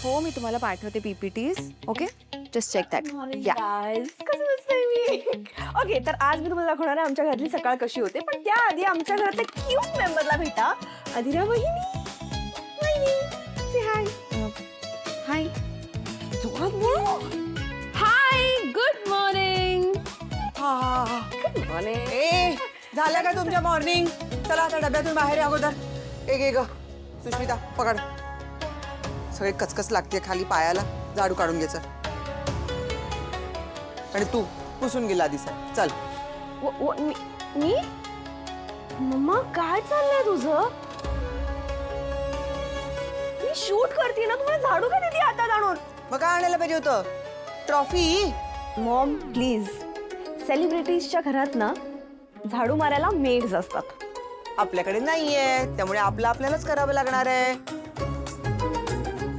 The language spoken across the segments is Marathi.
हो मी तुम्हाला पाठवते PPTs. Okay just check that. या ओके तर आज मी तुम्हाला दाखवणार आहे आमच्या घरातली सकाळ कशी होते. पण त्याआधी आमच्या घरातल्या क्यूट मेंबरला भेटा. अधिरा वहिनी. से हाय. हाय. जोरात बोल. Hi good morning. Good morning. ए झालं का तुमच्या मॉर्निंग? चला आता डब्यातून बाहेर या अगोदर. एक ग सुष्मिता पकड. सगळे कचकच लागते खाली पायाला. झाडू काढून घ्यायचं आणि तू पुसून गेला दिसा. चल. मी मम्मा काय चाललंय तुझं? मी शूट करते ना. तुम्हाला झाडू का देते हातात आणून? मग काय आणायला पाहिजे होतं? ट्रॉफी. Maugham please. सेलिब्रिटीजच्या घरात ना झाडू मारायला मेड्स असतात. आपल्याकडे नाहीये त्यामुळे आपलं आपल्यालाच करावं लागणार आहे.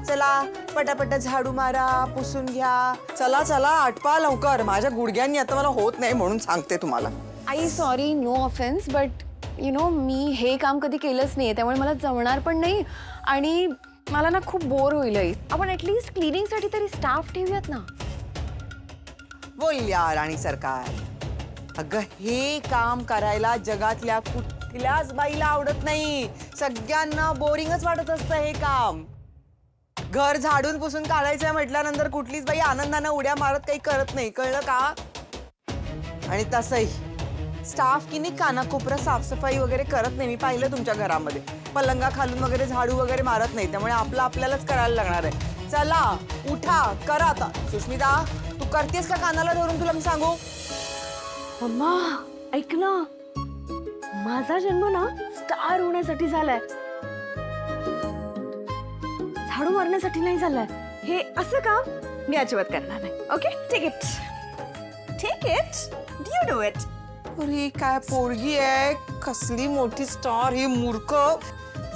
चला पटापट झाडू मारा, पुसून घ्या. चला चला आटपा लवकर. माझ्या गुडघ्यांनी आता मला होत नाही म्हणून सांगते तुम्हाला. आई sorry no offence but you know मी हे काम कधी केलंच नाही त्यामुळे मला जमणार पण नाही आणि मला ना खूप बोर होईल. आपण ॲटलिस्ट क्लिनिंगसाठी तरी स्टाफ ठेवूयात ना. बोलल्या राणी सरकार. अगं हे काम करायला जगातल्या कुठल्याच बाईला आवडत नाही. सगळ्यांना बोरिंगच वाटत असतं हे काम. घर झाडून पुसून काढायचं म्हटल्यानंतर कुठलीच बाई आनंदानं उड्या मारत काही करत नाही. कळलं का? आणि तसंही स्टाफ की नाही कानाकोपरा साफसफाई वगैरे करत नाही. मी पाहिलं तुमच्या घरामध्ये पलंगा खालून वगैरे झाडू वगैरे मारत नाही. त्यामुळे आपलं आपल्यालाच करायला लागणार आहे. चला उठा करा आता. सुष्मिता तू करतेस का कानाला धरून? तुला मी सांगू. मम्मा ऐक ना. माझा जन्म ना स्टार होण्यासाठी झालाय. झाडू मारण्यासाठी नाही झालाय. हे असं काम मी अजिबात करणार नाही. Okay take it. Take it. Do you do it. अरे काय पोरगी आहे. कसली मोठी स्टार. ही मूर्ख.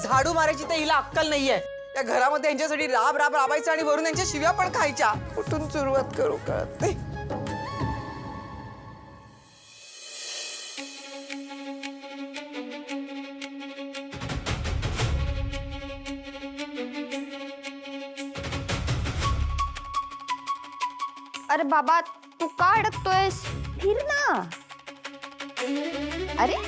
झाडू मारायची तर हिला अक्कल नाहीये. त्या घरामध्ये यांच्यासाठी राब राब राबायचं आणि वरून यांच्या शिव्या पण खायच्या. कुठून सुरुवात करू कळत नाही. अरे बाबा तू का अडकतोयस? फिर ना. अरे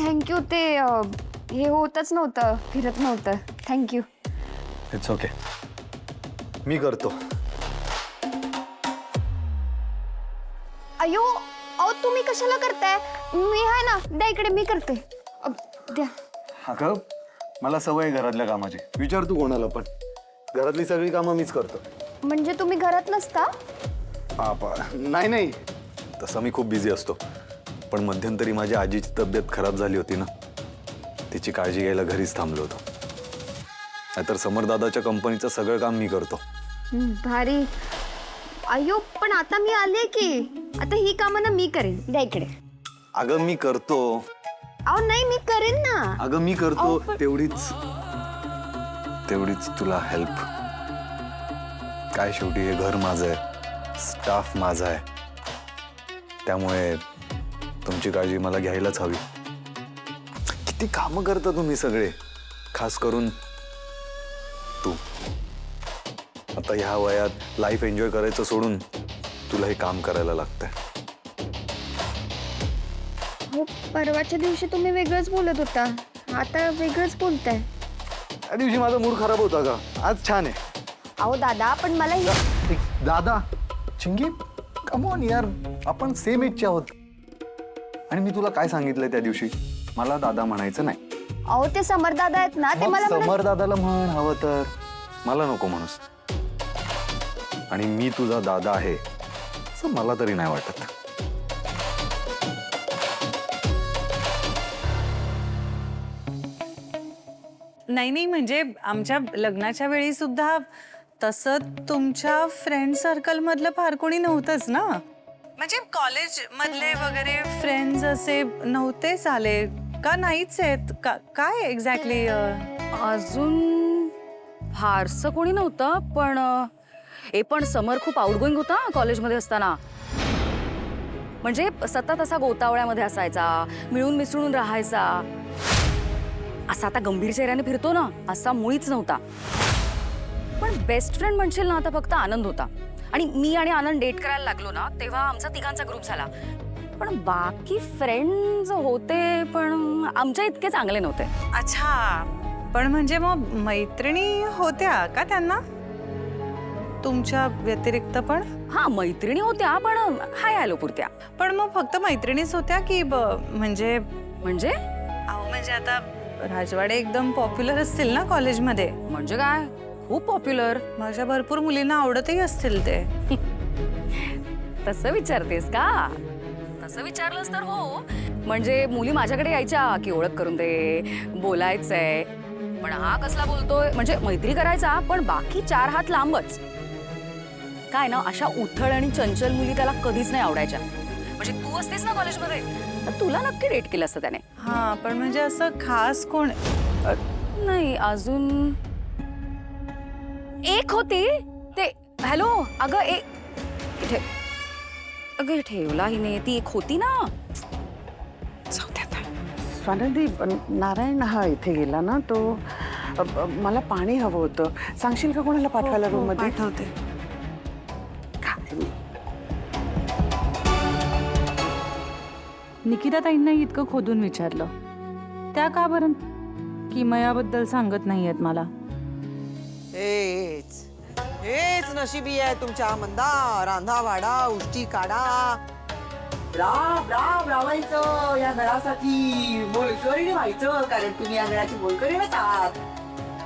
थँक्यू. ते हे होतच नव्हतं फिरत नव्हतं. थँक्यू. It's okay. मी करतो. अयो अहो तुम्ही कशाला करताय? मी आहे ना. द्या इकडे मी करते. द्या. अगं मला सवय आहे घरातल्या कामाची. विचार तू कोणाला पण. घरातली सगळी कामं मीच करतो. म्हणजे तुम्ही घरात नसता? नाही नाही तसं मी खूप बिझी असतो. पण मध्यंतरी माझ्या आजीची तब्येत खराब झाली होती ना. तिची काळजी घ्यायला घरीच थांबलो होतो. नाहीतर समरदादाच्या कंपनीचं सगळं काम मी करतो. भारी. अयो पण आता मी आले की आता ही कामं ना मी करेन. द्या इकडे. अगं मी करतो. अहो नाही मी करेन ना. अगं मी करतो. अहो, पण- तेवढीच तुला हेल्प. काय शेवटी हे घर माझं आहे. स्टाफ माझा आहे. त्यामुळे तुमची काळजी मला घ्यायलाच हवी. किती कामं करता तुम्ही सगळे. खास करून तू. आता ह्या वयात लाईफ एन्जॉय करायचं सोडून तुला हे काम करायला लागतंय. हो परवाच्या दिवशी तुम्ही वेगळंच बोलत होता. आता वेगळंच बोलताय. त्या दिवशी माझा मूड खराब होता का? आज छान आहे. अहो दादा पण मला दादा चिंगी कम ऑन यार. आपण सेम एजचे आहोत. आणि मी तुला काय सांगितलंय त्या दिवशी? मला दादा म्हणायचं नाही. अहो ते समर दादा आहेत ना ते मग मला समर दादाला म्हण हवं तर. मला नको म्हणूस. आणि मी तुझा दादा आहे असं मला तरी नाही वाटत. नाही म्हणजे आमच्या लग्नाच्या वेळी सुद्धा तसं तुमच्या फ्रेंड सर्कल मधलं फार कोणी नव्हतंच ना. म्हणजे कॉलेज मधले वगैरे फ्रेंड्स असे नव्हतेच आले का? नाहीच आहेत का? काय एक्झॅक्टली? अजून फारसं कोणी नव्हतं, पण समर खूप आउटगोईंग होता कॉलेजमध्ये असताना. म्हणजे सतत असा गोतावळ्यामध्ये असायचा, मिळून मिसळून राहायचा. असा आता गंभीर चेहऱ्याने फिरतो ना, असा मुळीच नव्हता. पण बेस्ट फ्रेंड म्हणशील ना, आता फक्त आनंद होता. आणि मी आणि आनंद डेट करायला लागलो ना, तेव्हा आमचा तिघांचा ग्रुप झाला. पण बाकी फ्रेंड्स होते, पण आमच्या इतके चांगले नव्हते. अच्छा, पण म्हणजे मग मैत्रिणी होत्या का त्यांना तुमच्या व्यतिरिक्त पण? हा, मैत्रिणी होत्या, पण हाय हॅलो पुरत्या. पण मग फक्त मैत्रिणीच होत्या की म्हणजे म्हणजे म्हणजे आता राजवाडे एकदम पॉप्युलर असतील ना कॉलेजमध्ये. म्हणजे काय, खूप पॉप्युलर. माझ्या भरपूर मुलींना आवडतही असतील ते. तसं विचारतेस का? तसं विचारलंस तर हो. म्हणजे मुली माझ्याकडे यायच्या की ओळख करून दे, बोलायचंय. पण हा कसला बोलतोय, म्हणजे मैत्री करायचा पण बाकी 4 हात लांबच. काय ना, अशा उथळ आणि चंचल मुली त्याला कधीच नाही आवडायच्या. म्हणजे तू असतेस ना कॉलेजमध्ये, तर तुला नक्की डेट केलं असतं त्याने. हा, पण म्हणजे असं खास कोण? नाही, अजून एक होती. ते हॅलो, अगं अगं ठेवला हिने. ती एक होती ना. स्वानंदी, नारायण हा इथे गेला ना, तो मला पाणी हवं होतं. सांगशील का कोणाला पाठवायला रूम मध्ये? पाठवते. निकिता ताईंना इतकं खोदून विचारलं, त्या का बरं किमयाबद्दल सांगत नाहीयेत मला? हेच नशिबी आहे तुमच्या मंदा. रांधा वाडा, उष्टी काढा, रावायचं या घरासाठी. मोलकरीण व्हायचं, कारण तुम्ही या घराची मोलकरीणच आहात.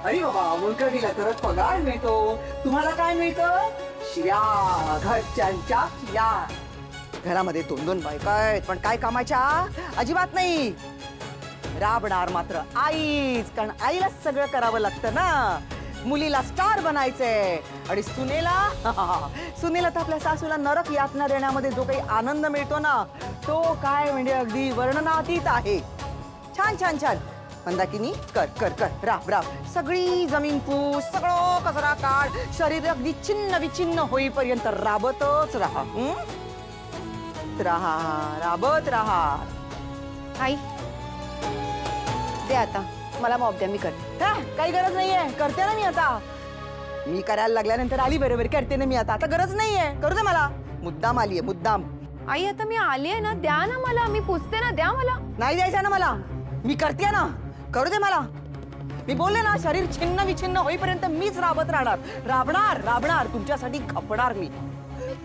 अरे बाबा, मोलकरीला तरच पगार मिळतो. तुम्हाला काय मिळतं? शिव्या, घरच्यांच्या शिव्या. घरामध्ये 2-2 बायका आहेत, पण काय कामाच्या? अजिबात नाही. राबणार मात्र आईच, कारण आईला सगळं करावं लागतं ना. मुलीला स्टार बनायचंय. आणि सुनेला तर आपल्या सासूला नरक यातना देण्यामध्ये जो काही आनंद मिळतो ना, तो काय म्हणजे अगदी वर्णनातीत आहे. छान छान छान. मंदाकिनी, कर कर कर, राब. सगळी जमीन पूस, सगळं कचरा काढ. शरीर अगदी छिन्न विछिन्न होईपर्यंत राबतच राहा. राबत राहा. आई दे आता, मला मॉप द्या, मी करते. काही गरज नाहीये, करते ना मी आता. मी करायला लागल्यानंतर आली बरोबर, करते ना मी आता गरज नाहीये. करू दे मला. मुद्दाम आलीये, मुद्दाम. आई आता मी आली आहे ना, द्या ना मला, मी पुसते ना, द्या मला. नाही द्यायचं ना मला, मी करते ना. करू दे मला. मी बोलले ना, शरीर छिन्न विछिन्न होईपर्यंत मीच राबत राहणार. राबणार तुमच्यासाठी खपणार मी.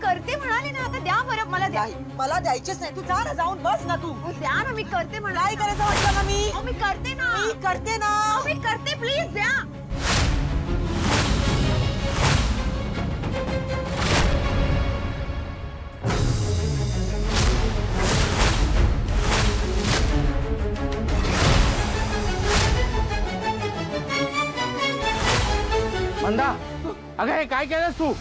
करते म्हणाले ना, आता द्या बरं मला, द्या. मला द्यायचेच नाही. तू जा ना, जाऊन बस ना तू. द्या ना, मी करते म्हणा. काय करायचं वाटलं ना मी? मी करते ना. मी करते ना. मी करते, प्लीज द्या. मंदा, अगं हे काय केलंस तू?